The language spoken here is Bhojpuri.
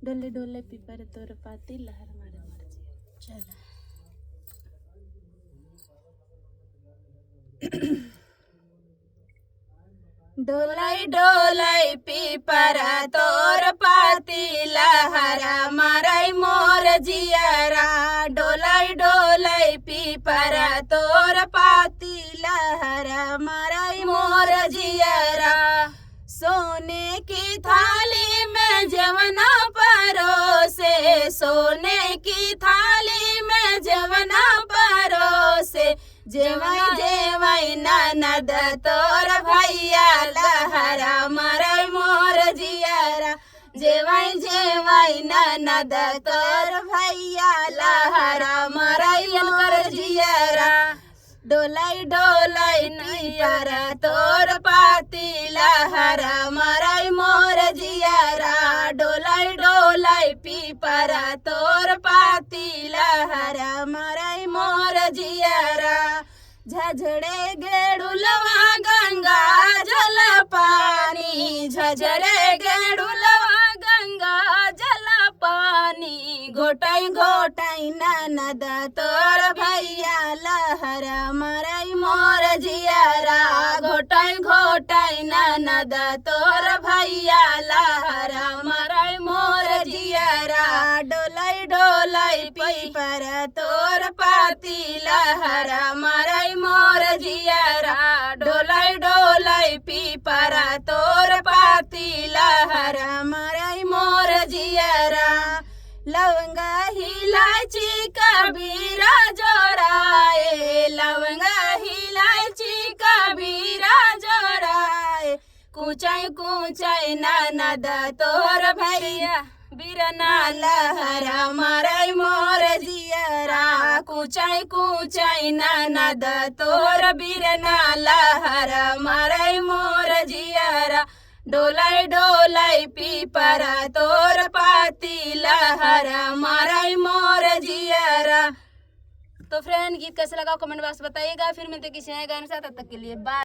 डोले डोले पीपर तोर पाती लहर मारे मर्जी। चलो डोलाई डोलाई पीपर तोर पाती लहरा माराई मोर जियरा। डोलाई डोलाई पीपर तोर पाती लहरा माराई मोर जियरा। सोने की थाली में जवना परोसे, सोने की थाली में जवना परोसे। जेवाई जेवाई ननद तोर भैया लहरा माराई मोर जियरा। जेवाई जेवाई ननद तोर भैया लहरा माराई मोर जियरा। डोलाई डोलाई पीपर तोर पाती लहरा माराई मोर जियरा। डोलाई डोलाई पीपर तोर पाती लहरा माराई मोर जियरा। झझड़े गेड़ुलवा गंगा जल पानी, झझड़े गेड़ुलवा गंगा जल पानी। घोटाई घोटाई ननद तोर भैया लहरा माराई मोर जियरा। घोटाई घोटाई ननद तोर भैया लहरा माराई मोर जियरा। डोलाई डोलाई पीपर तोर पाती लहरा माराई मोर जियरा। डोलाई डोलाई पीपर तोर पाती लहरा माराई मोर जियरा। लवंगा इलायची कबीरा जोड़ाए, लवंगा इलायची कबीरा जोड़ाए। कुचाई कुचाई ननद तोर भैया बिरना लहरा माराई मोर जियरा। कुचाई कुचाई ननद तोर बिरना लहरा माराई मोर जियरा। डोलाई डोलाई पीपर तोर पाती लहरा माराई मोर जियरा। तो फ्रेंड गीत कैसे लगा कमेंट बॉक्स बताइएगा। फिर मिलते किसी नए गाने के साथ, तब तक के लिए बाय।